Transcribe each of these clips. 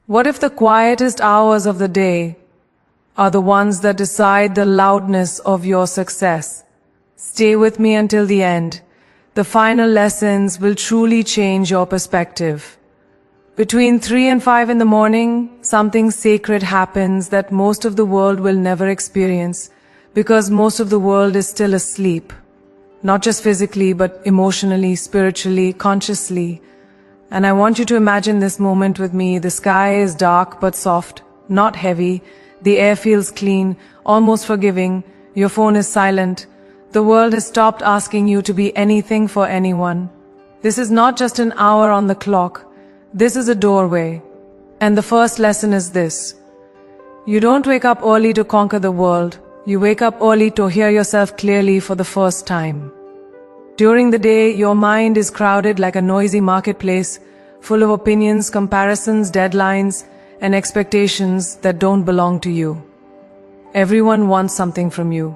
What if the quietest hours of the day are the ones that decide the loudness of your success? Stay with me until the end. The final lessons will truly change your perspective. Between 3 and 5 in the morning, something sacred happens that most of the world will never experience because most of the world is still asleep. Not just physically, but emotionally, spiritually, consciously. And I want you to imagine this moment with me. The sky is dark but soft, not heavy. The air feels clean, almost forgiving. Your phone is silent. The world has stopped asking you to be anything for anyone. This is not just an hour on the clock. This is a doorway. And the first lesson is this. You don't wake up early to conquer the world. You wake up early to hear yourself clearly for the first time. During the day, your mind is crowded like a noisy marketplace, full of opinions, comparisons, deadlines, and expectations that don't belong to you. Everyone wants something from you.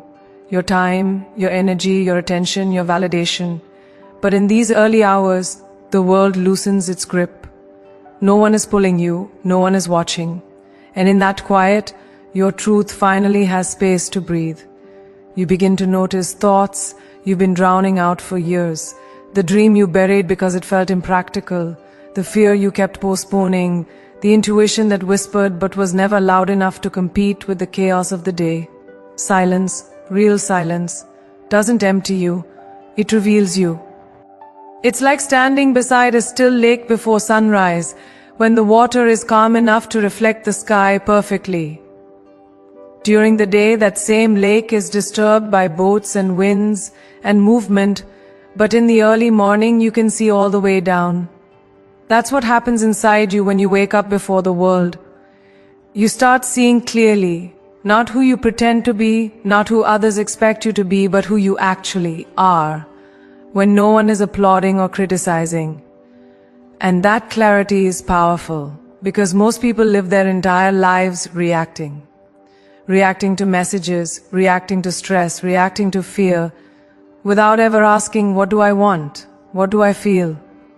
Your time, your energy, your attention, your validation. But in these early hours, the world loosens its grip. No one is pulling you, no one is watching. And in that quiet, your truth finally has space to breathe. You begin to notice thoughts you've been drowning out for years. The dream you buried because it felt impractical. The fear you kept postponing. The intuition that whispered but was never loud enough to compete with the chaos of the day. Silence, real silence, doesn't empty you. It reveals you. It's like standing beside a still lake before sunrise, when the water is calm enough to reflect the sky perfectly. During the day, that same lake is disturbed by boats and winds and movement, but in the early morning you can see all the way down. That's what happens inside you when you wake up before the world. You start seeing clearly, not who you pretend to be, not who others expect you to be, but who you actually are, when no one is applauding or criticizing. And that clarity is powerful, because most people live their entire lives reacting. Reacting to messages, reacting to stress, reacting to fear, without ever asking, what do I want? What do I feel?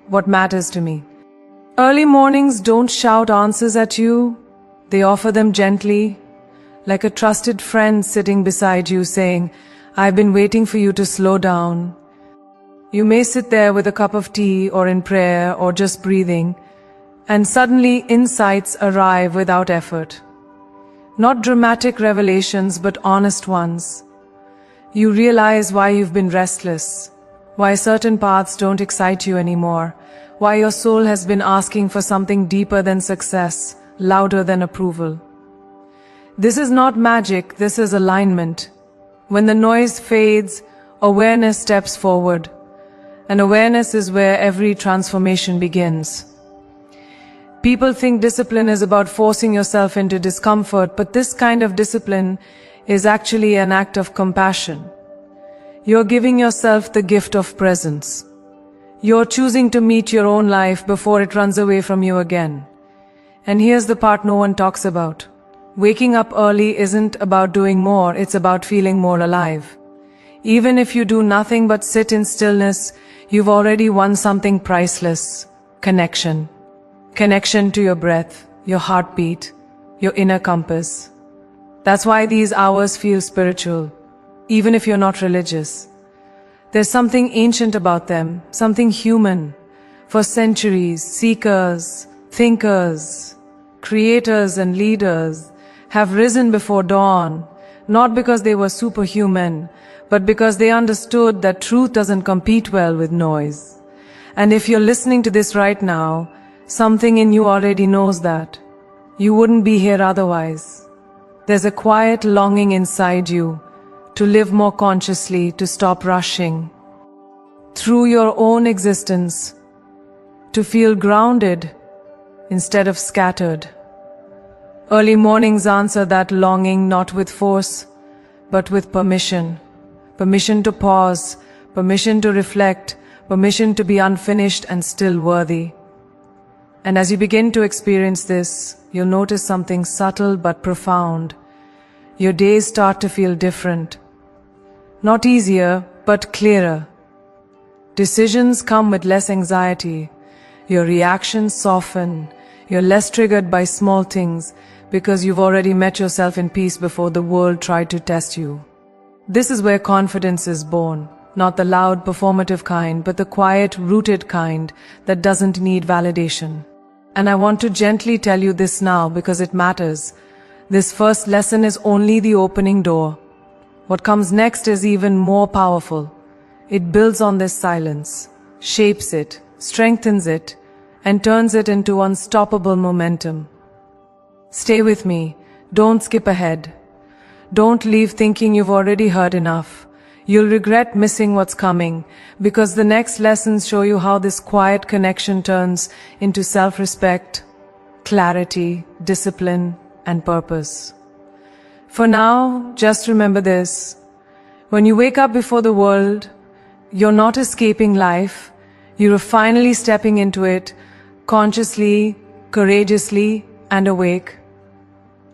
What matters to me? Early mornings don't shout answers at you. They offer them gently, like a trusted friend sitting beside you saying, I've been waiting for you to slow down. You may sit there with a cup of tea or in prayer or just breathing, and suddenly insights arrive without effort. Not dramatic revelations, but honest ones. You realize why you've been restless, why certain paths don't excite you anymore, why your soul has been asking for something deeper than success, louder than approval. This is not magic, this is alignment. When the noise fades, awareness steps forward. And awareness is where every transformation begins. People think discipline is about forcing yourself into discomfort, but this kind of discipline is actually an act of compassion. You're giving yourself the gift of presence. You're choosing to meet your own life before it runs away from you again. And here's the part no one talks about. Waking up early isn't about doing more, it's about feeling more alive. Even if you do nothing but sit in stillness, you've already won something priceless. Connection. Connection to your breath, your heartbeat, your inner compass. That's why these hours feel spiritual, even if you're not religious. There's something ancient about them, something human. For centuries, seekers, thinkers, creators and leaders have risen before dawn, not because they were superhuman, but because they understood that truth doesn't compete well with noise. And if you're listening to this right now, something in you already knows that. You wouldn't be here otherwise. There's a quiet longing inside you to live more consciously, to stop rushing through your own existence, to feel grounded instead of scattered. Early mornings answer that longing, not with force, but with permission. Permission to pause, permission to reflect, permission to be unfinished and still worthy. And as you begin to experience this, you'll notice something subtle but profound. Your days start to feel different. Not easier, but clearer. Decisions come with less anxiety. Your reactions soften. You're less triggered by small things because you've already met yourself in peace before the world tried to test you. This is where confidence is born, not the loud, performative kind, but the quiet, rooted kind that doesn't need validation. And I want to gently tell you this now because it matters. This first lesson is only the opening door. What comes next is even more powerful. It builds on this silence, shapes it, strengthens it, and turns it into unstoppable momentum. Stay with me. Don't skip ahead. Don't leave thinking you've already heard enough. You'll regret missing what's coming, because the next lessons show you how this quiet connection turns into self-respect, clarity, discipline, and purpose. For now, just remember this. When you wake up before the world, you're not escaping life. You're finally stepping into it, consciously, courageously, and awake.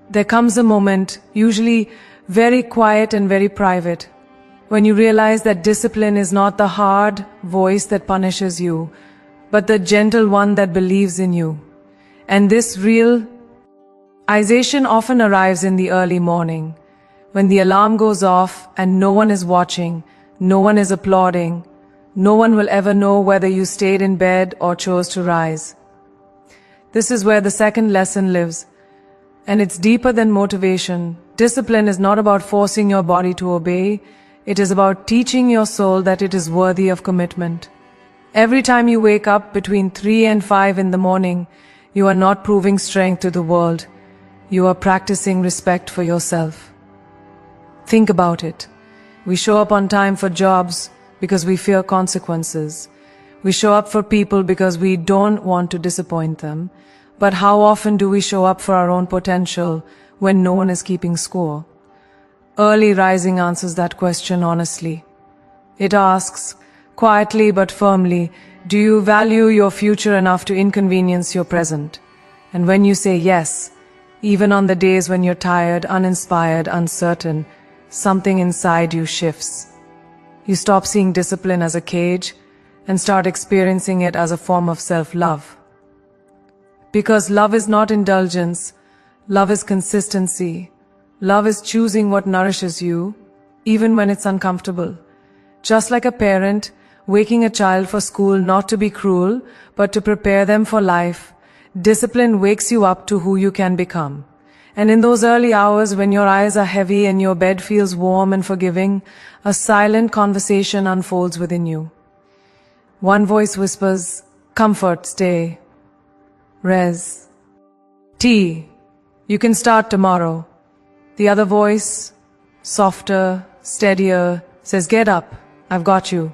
There comes a moment, usually very quiet and very private, when you realize that discipline is not the hard voice that punishes you, but the gentle one that believes in you. And this realization often arrives in the early morning, when the alarm goes off and no one is watching, no one is applauding, no one will ever know whether you stayed in bed or chose to rise. This is where the second lesson lives, and it's deeper than motivation. Discipline is not about forcing your body to obey. It is about teaching your soul that it is worthy of commitment. Every time you wake up between 3 and 5 in the morning, you are not proving strength to the world. You are practicing respect for yourself. Think about it. We show up on time for jobs because we fear consequences. We show up for people because we don't want to disappoint them. But how often do we show up for our own potential when no one is keeping score? Early rising answers that question honestly. It asks, quietly but firmly, do you value your future enough to inconvenience your present? And when you say yes, even on the days when you're tired, uninspired, uncertain, something inside you shifts. You stop seeing discipline as a cage and start experiencing it as a form of self-love. Because love is not indulgence, love is consistency. Love is choosing what nourishes you, even when it's uncomfortable. Just like a parent waking a child for school not to be cruel, but to prepare them for life, discipline wakes you up to who you can become. And in those early hours when your eyes are heavy and your bed feels warm and forgiving, a silent conversation unfolds within you. One voice whispers, comfort, stay. Res. T. You can start tomorrow. The other voice, softer, steadier, says, get up, I've got you.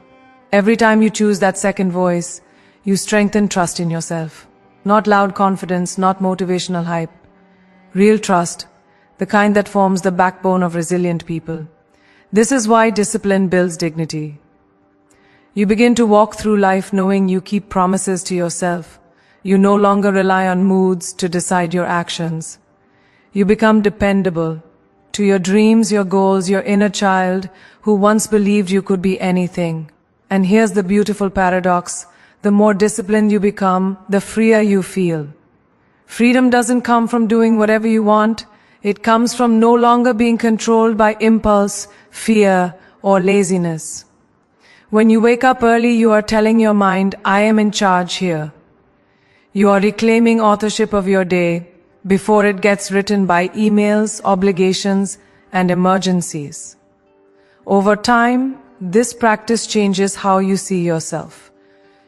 Every time you choose that second voice, you strengthen trust in yourself. Not loud confidence, not motivational hype. Real trust, the kind that forms the backbone of resilient people. This is why discipline builds dignity. You begin to walk through life knowing you keep promises to yourself. You no longer rely on moods to decide your actions. You become dependable to your dreams, your goals, your inner child who once believed you could be anything. And here's the beautiful paradox. The more disciplined you become, the freer you feel. Freedom doesn't come from doing whatever you want. It comes from no longer being controlled by impulse, fear, or laziness. When you wake up early, you are telling your mind, I am in charge here. You are reclaiming authorship of your day before it gets written by emails, obligations, and emergencies. Over time, this practice changes how you see yourself.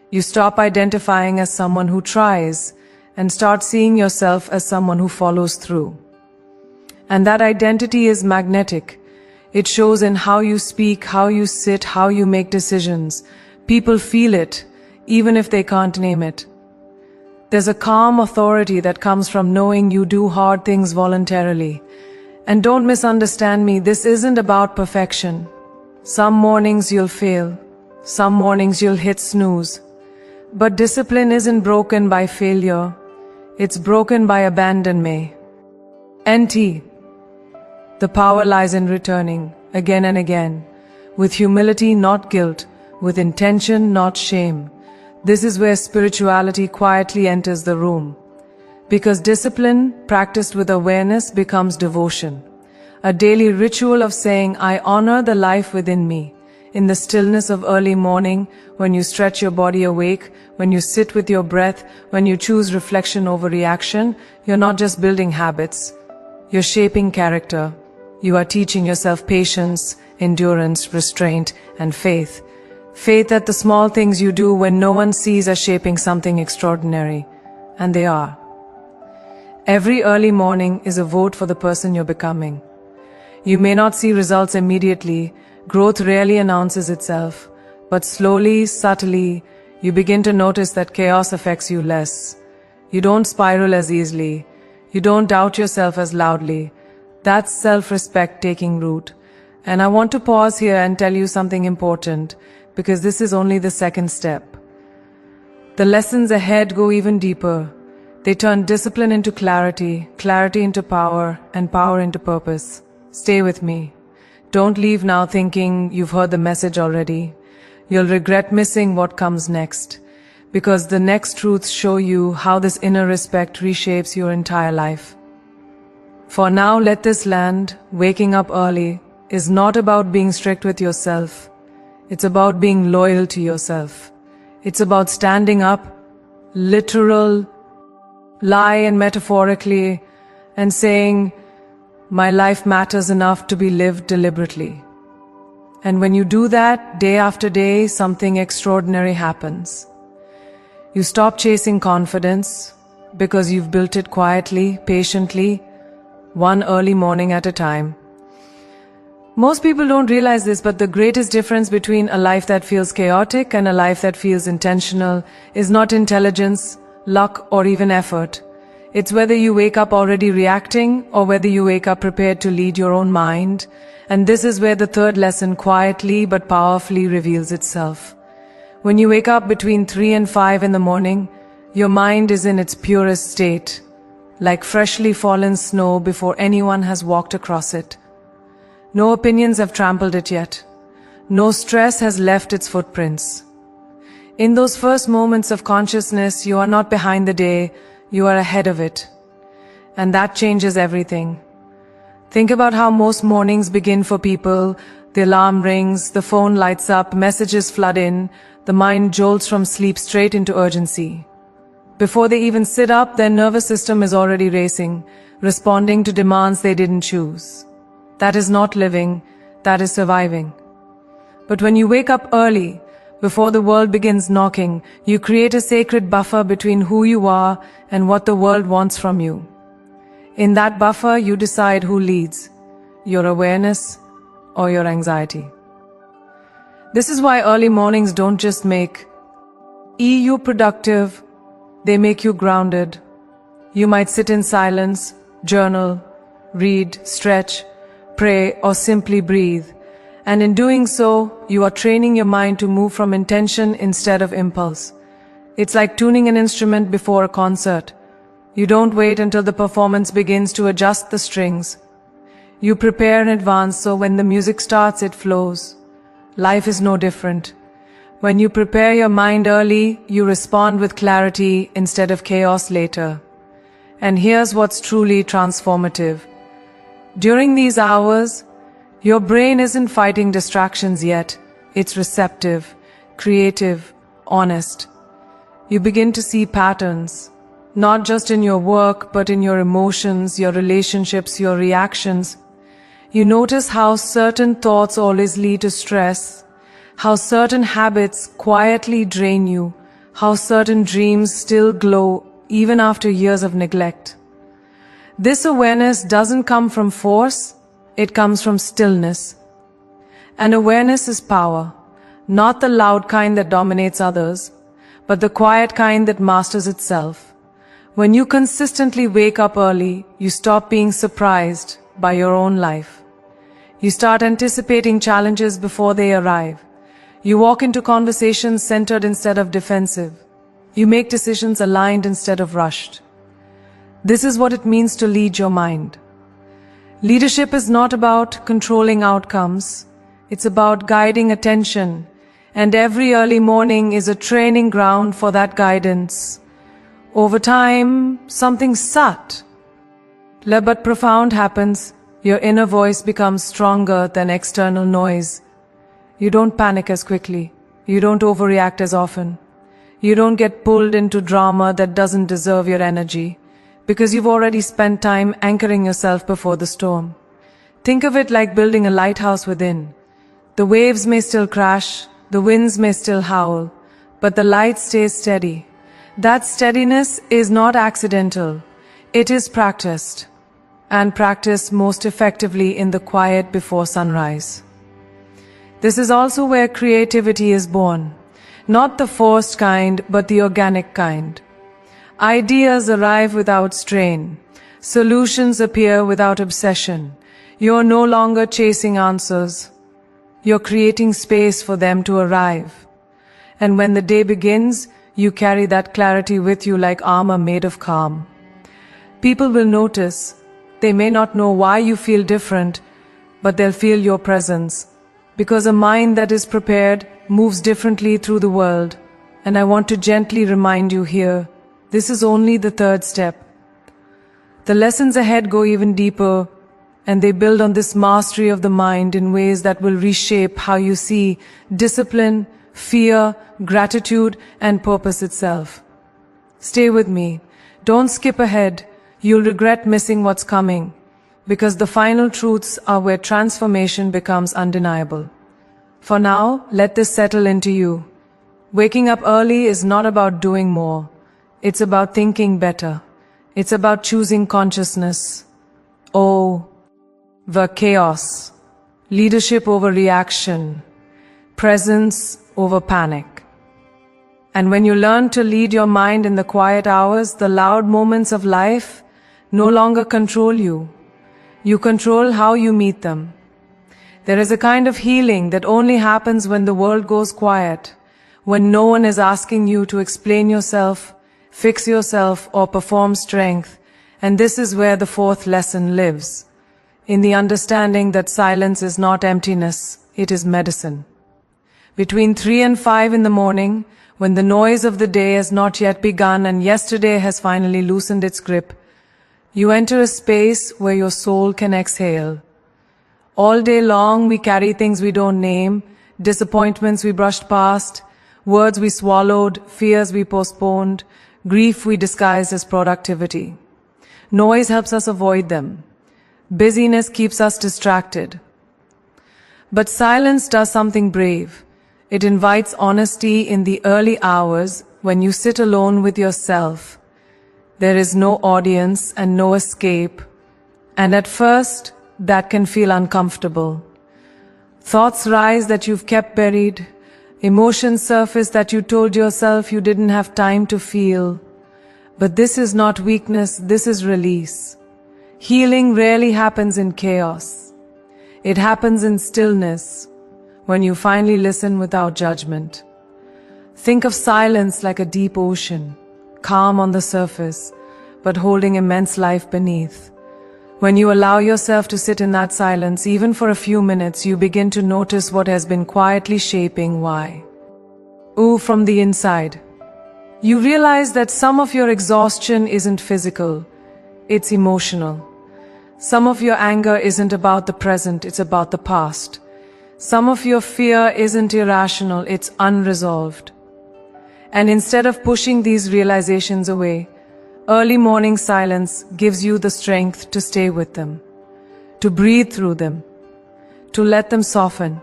You stop identifying as someone who tries and start seeing yourself as someone who follows through. And that identity is magnetic. It shows in how you speak, how you sit, how you make decisions. People feel it, even if they can't name it. There's a calm authority that comes from knowing you do hard things voluntarily. And don't misunderstand me, this isn't about perfection. Some mornings you'll fail. Some mornings you'll hit snooze. But discipline isn't broken by failure. It's broken by abandonment. NT. The power lies in returning, again and again, with humility, not guilt, with intention, not shame. This is where spirituality quietly enters the room. Because discipline, practiced with awareness, becomes devotion. A daily ritual of saying, I honor the life within me. In the stillness of early morning, when you stretch your body awake, when you sit with your breath, when you choose reflection over reaction, you're not just building habits. You're shaping character. You are teaching yourself patience, endurance, restraint, and faith. Faith that the small things you do when no one sees are shaping something extraordinary. And they are. Every early morning is a vote for the person you're becoming. You may not see results immediately. Growth rarely announces itself. But slowly, subtly, you begin to notice that chaos affects you less. You don't spiral as easily. You don't doubt yourself as loudly. That's self-respect taking root. And I want to pause here and tell you something important, because this is only the second step. The lessons ahead go even deeper. They turn discipline into clarity, clarity into power, and power into purpose. Stay with me. Don't leave now thinking you've heard the message already. You'll regret missing what comes next, because the next truths show you how this inner respect reshapes your entire life. For now, let this land. Waking up early is not about being strict with yourself. It's about being loyal to yourself. It's about standing up, literal, lie and metaphorically, and saying, my life matters enough to be lived deliberately. And when you do that, day after day, something extraordinary happens. You stop chasing confidence because you've built it quietly, patiently, one early morning at a time. Most people don't realize this, but the greatest difference between a life that feels chaotic and a life that feels intentional is not intelligence, luck, or even effort. It's whether you wake up already reacting or whether you wake up prepared to lead your own mind. And this is where the third lesson quietly but powerfully reveals itself. When you wake up between 3 and 5 in the morning, your mind is in its purest state, like freshly fallen snow before anyone has walked across it. No opinions have trampled it yet. No stress has left its footprints. In those first moments of consciousness, you are not behind the day, you are ahead of it. And that changes everything. Think about how most mornings begin for people. The alarm rings, the phone lights up, messages flood in, the mind jolts from sleep straight into urgency. Before they even sit up, their nervous system is already racing, responding to demands they didn't choose. That is not living, that is surviving. But when you wake up early, before the world begins knocking, you create a sacred buffer between who you are and what the world wants from you. In that buffer, you decide who leads, your awareness or your anxiety. This is why early mornings don't just make you productive, they make you grounded. You might sit in silence, journal, read, stretch, pray, or simply breathe. And in doing so, you are training your mind to move from intention instead of impulse. It's like tuning an instrument before a concert. You don't wait until the performance begins to adjust the strings. You prepare in advance so when the music starts, it flows. Life is no different. When you prepare your mind early, you respond with clarity instead of chaos later. And here's what's truly transformative. During these hours, your brain isn't fighting distractions yet. It's receptive, creative, honest. You begin to see patterns, not just in your work, but in your emotions, your relationships, your reactions. You notice how certain thoughts always lead to stress, how certain habits quietly drain you, how certain dreams still glow even after years of neglect. This awareness doesn't come from force, it comes from stillness. And awareness is power, not the loud kind that dominates others, but the quiet kind that masters itself. When you consistently wake up early, you stop being surprised by your own life. You start anticipating challenges before they arrive. You walk into conversations centered instead of defensive. You make decisions aligned instead of rushed. This is what it means to lead your mind. Leadership is not about controlling outcomes. It's about guiding attention. And every early morning is a training ground for that guidance. Over time, something subtle but profound happens. Your inner voice becomes stronger than external noise. You don't panic as quickly. You don't overreact as often. You don't get pulled into drama that doesn't deserve your energy, because you've already spent time anchoring yourself before the storm. Think of it like building a lighthouse within. The waves may still crash, the winds may still howl, but the light stays steady. That steadiness is not accidental. It is practiced, and practiced most effectively in the quiet before sunrise. This is also where creativity is born. Not the forced kind, but the organic kind. Ideas arrive without strain. Solutions appear without obsession. You're no longer chasing answers. You're creating space for them to arrive. And when the day begins, you carry that clarity with you like armor made of calm. People will notice. They may not know why you feel different, but they'll feel your presence. Because a mind that is prepared moves differently through the world. And I want to gently remind you here, this is only the third step. The lessons ahead go even deeper, and they build on this mastery of the mind in ways that will reshape how you see discipline, fear, gratitude, and purpose itself. Stay with me. Don't skip ahead. You'll regret missing what's coming, because the final truths are where transformation becomes undeniable. For now, let this settle into you. Waking up early is not about doing more. It's about thinking better. It's about choosing consciousness. Oh, the chaos. Leadership over reaction. Presence over panic. And when you learn to lead your mind in the quiet hours, the loud moments of life no longer control you. You control how you meet them. There is a kind of healing that only happens when the world goes quiet, when no one is asking you to explain yourself, fix yourself, or perform strength. And this is where the fourth lesson lives, in the understanding that silence is not emptiness, it is medicine. Between 3 and 5 in the morning, when the noise of the day has not yet begun and yesterday has finally loosened its grip, you enter a space where your soul can exhale. All day long we carry things we don't name, disappointments we brushed past, words we swallowed, fears we postponed, grief we disguised as productivity. Noise helps us avoid them. Busyness keeps us distracted. But silence does something brave. It invites honesty in the early hours when you sit alone with yourself. There is no audience and no escape, and at first, that can feel uncomfortable. Thoughts rise that you've kept buried, emotions surface that you told yourself you didn't have time to feel. But this is not weakness, this is release. Healing rarely happens in chaos. It happens in stillness, when you finally listen without judgment. Think of silence like a deep ocean, calm on the surface, but holding immense life beneath. When you allow yourself to sit in that silence, even for a few minutes, you begin to notice what has been quietly shaping why. From the inside. You realize that some of your exhaustion isn't physical, it's emotional. Some of your anger isn't about the present, it's about the past. Some of your fear isn't irrational, it's unresolved. And instead of pushing these realizations away, early morning silence gives you the strength to stay with them, to breathe through them, to let them soften.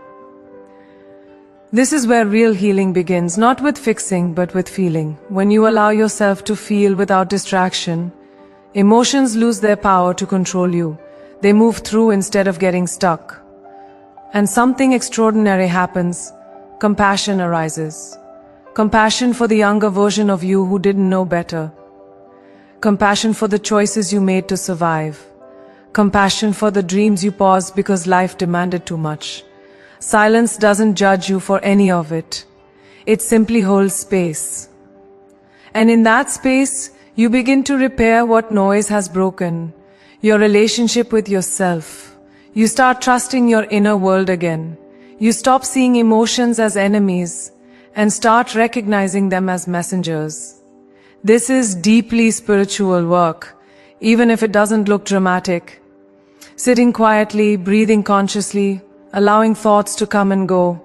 This is where real healing begins, not with fixing, but with feeling. When you allow yourself to feel without distraction, emotions lose their power to control you. They move through instead of getting stuck. And something extraordinary happens. Compassion arises. Compassion for the younger version of you who didn't know better. Compassion for the choices you made to survive. Compassion for the dreams you paused because life demanded too much. Silence doesn't judge you for any of it. It simply holds space. And in that space, you begin to repair what noise has broken. Your relationship with yourself. You start trusting your inner world again. You stop seeing emotions as enemies and start recognizing them as messengers. This is deeply spiritual work, even if it doesn't look dramatic. Sitting quietly, breathing consciously, allowing thoughts to come and go.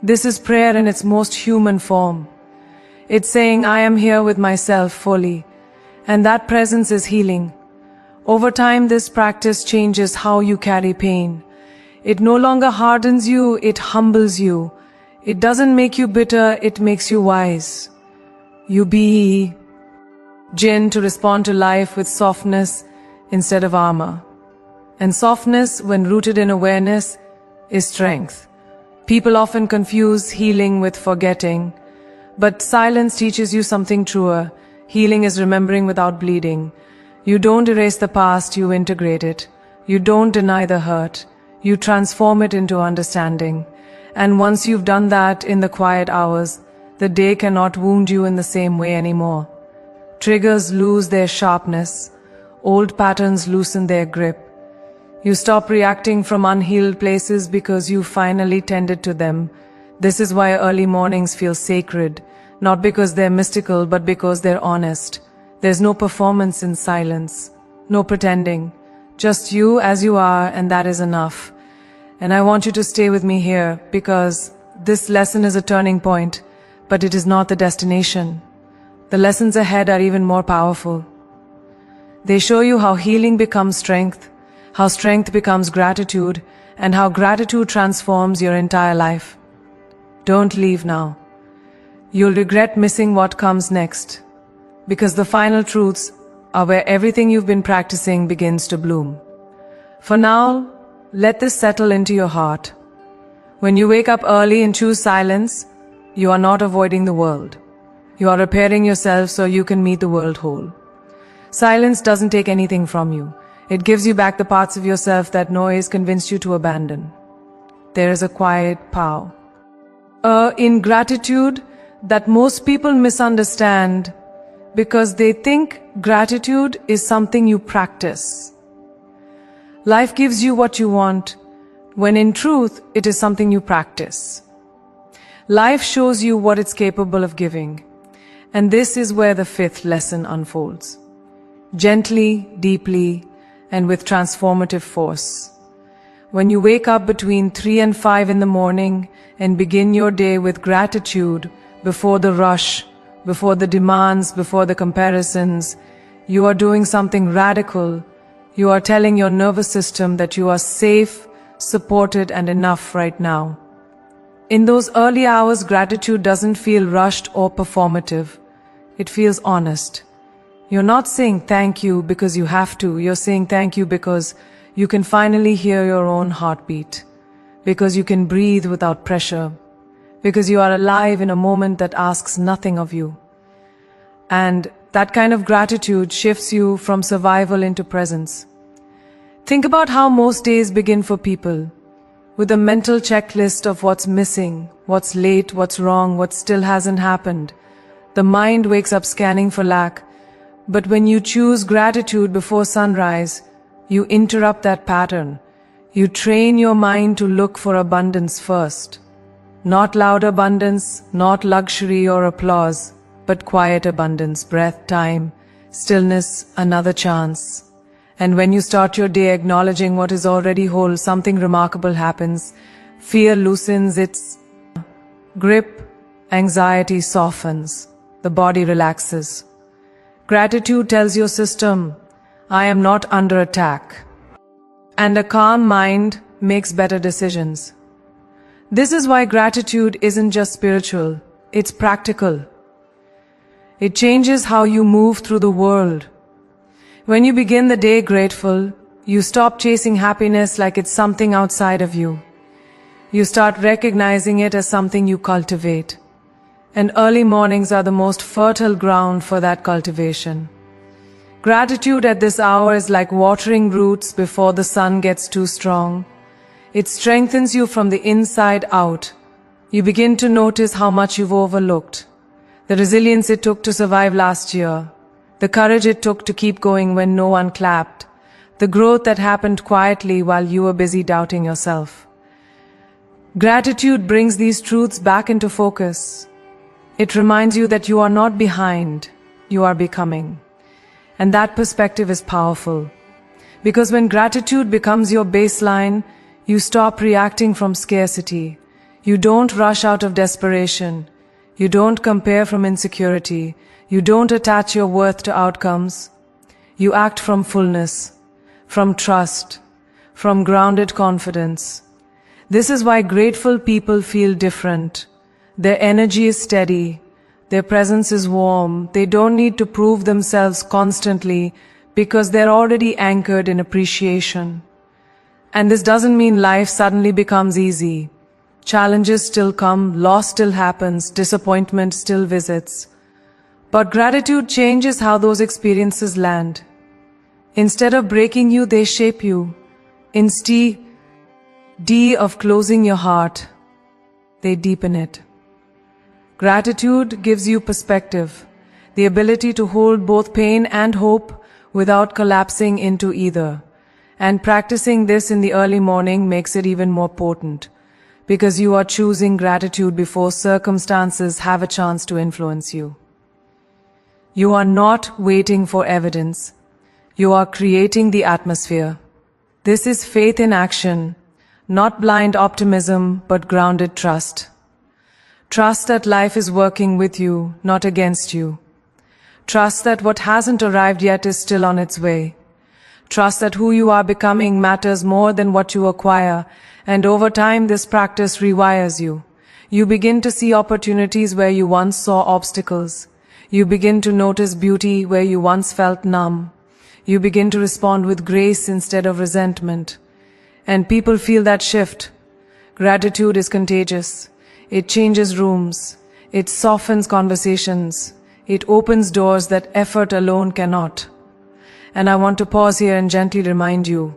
This is prayer in its most human form. It's saying, I am here with myself fully, and that presence is healing. Over time, this practice changes how you carry pain. It no longer hardens you, it humbles you. It doesn't make you bitter, it makes you wise. You begin to respond to life with softness instead of armor. And softness, when rooted in awareness, is strength. People often confuse healing with forgetting, but silence teaches you something truer. Healing is remembering without bleeding. You don't erase the past, you integrate it. You don't deny the hurt. You transform it into understanding. And once you've done that in the quiet hours, the day cannot wound you in the same way anymore. Triggers lose their sharpness. Old patterns loosen their grip. You stop reacting from unhealed places because you finally tended to them. This is why early mornings feel sacred, not because they're mystical, but because they're honest. There's no performance in silence, no pretending, just you as you are, and that is enough. And I want you to stay with me here, because this lesson is a turning point, but it is not the destination. The lessons ahead are even more powerful. They show you how healing becomes strength, how strength becomes gratitude, and how gratitude transforms your entire life. Don't leave now. You'll regret missing what comes next, because the final truths are where everything you've been practicing begins to bloom. For now, let this settle into your heart. When you wake up early and choose silence, you are not avoiding the world. You are repairing yourself so you can meet the world whole. Silence doesn't take anything from you. It gives you back the parts of yourself that noise convinced you to abandon. There is a quiet power in gratitude that most people misunderstand, because they think gratitude is something you practice. Life gives you what you want, when in truth it is something you practice. Life shows you what it's capable of giving, and this is where the fifth lesson unfolds. Gently, deeply, and with transformative force. When you wake up between 3 and 5 in the morning and begin your day with gratitude, before the rush, before the demands, before the comparisons, you are doing something radical. You are telling your nervous system that you are safe, supported, and enough right now. In those early hours, gratitude doesn't feel rushed or performative. It feels honest. You're not saying thank you because you have to. You're saying thank you because you can finally hear your own heartbeat, because you can breathe without pressure, because you are alive in a moment that asks nothing of you. And that kind of gratitude shifts you from survival into presence. Think about how most days begin for people, with a mental checklist of what's missing, what's late, what's wrong, what still hasn't happened. The mind wakes up scanning for lack. But when you choose gratitude before sunrise, you interrupt that pattern. You train your mind to look for abundance first. Not loud abundance, not luxury or applause, but quiet abundance, breath, time, stillness, another chance. And when you start your day acknowledging what is already whole, something remarkable happens. Fear loosens its grip, anxiety softens, the body relaxes. Gratitude tells your system, I am not under attack. And a calm mind makes better decisions. This is why gratitude isn't just spiritual, it's practical. It changes how you move through the world. When you begin the day grateful, you stop chasing happiness like it's something outside of you. You start recognizing it as something you cultivate. And early mornings are the most fertile ground for that cultivation. Gratitude at this hour is like watering roots before the sun gets too strong. It strengthens you from the inside out. You begin to notice how much you've overlooked. The resilience it took to survive last year. The courage it took to keep going when no one clapped. The growth that happened quietly while you were busy doubting yourself. Gratitude brings these truths back into focus. It reminds you that you are not behind. you are becoming. And that perspective is powerful. Because when gratitude becomes your baseline, you stop reacting from scarcity. You don't rush out of desperation. You don't compare from insecurity. You don't attach your worth to outcomes. You act from fullness, from trust, from grounded confidence. This is why grateful people feel different. Their energy is steady. Their presence is warm. They don't need to prove themselves constantly because they're already anchored in appreciation. And this doesn't mean life suddenly becomes easy. Challenges still come, loss still happens, disappointment still visits. But gratitude changes how those experiences land. Instead of breaking you, they shape you. Instead of closing your heart, they deepen it. Gratitude gives you perspective, the ability to hold both pain and hope without collapsing into either. And practicing this in the early morning makes it even more potent, because you are choosing gratitude before circumstances have a chance to influence you. You are not waiting for evidence. You are creating the atmosphere. This is faith in action, not blind optimism, but grounded trust. Trust that life is working with you, not against you. Trust that what hasn't arrived yet is still on its way. Trust that who you are becoming matters more than what you acquire, and over time this practice rewires you. You begin to see opportunities where you once saw obstacles. You begin to notice beauty where you once felt numb. You begin to respond with grace instead of resentment. And people feel that shift. Gratitude is contagious. It changes rooms. It softens conversations. It opens doors that effort alone cannot. And I want to pause here and gently remind you,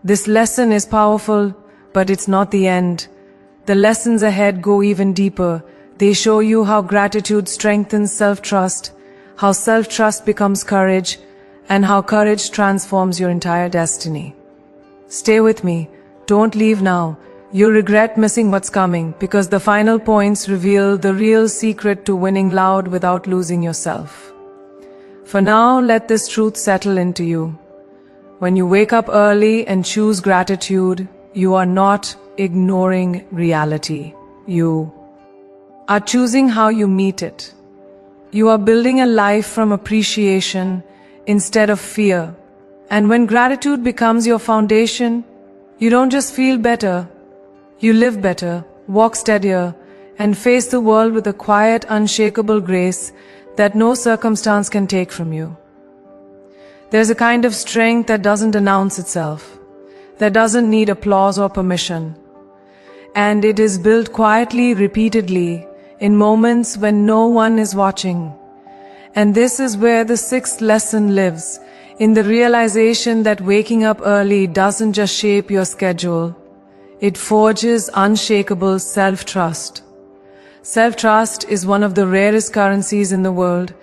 this lesson is powerful, but it's not the end. The lessons ahead go even deeper. They show you how gratitude strengthens self-trust, how self-trust becomes courage, and how courage transforms your entire destiny. Stay with me. Don't leave now. You'll regret missing what's coming, because the final points reveal the real secret to winning loud without losing yourself. For now, let this truth settle into you. When you wake up early and choose gratitude, you are not ignoring reality. You are choosing how you meet it. You are building a life from appreciation instead of fear. And when gratitude becomes your foundation, you don't just feel better, you live better, walk steadier, and face the world with a quiet, unshakable grace that no circumstance can take from you. There's a kind of strength that doesn't announce itself, that doesn't need applause or permission. And it is built quietly, repeatedly, in moments when no one is watching. And this is where the sixth lesson lives, in the realization that waking up early doesn't just shape your schedule. It forges unshakable self-trust. Self-trust is one of the rarest currencies in the world.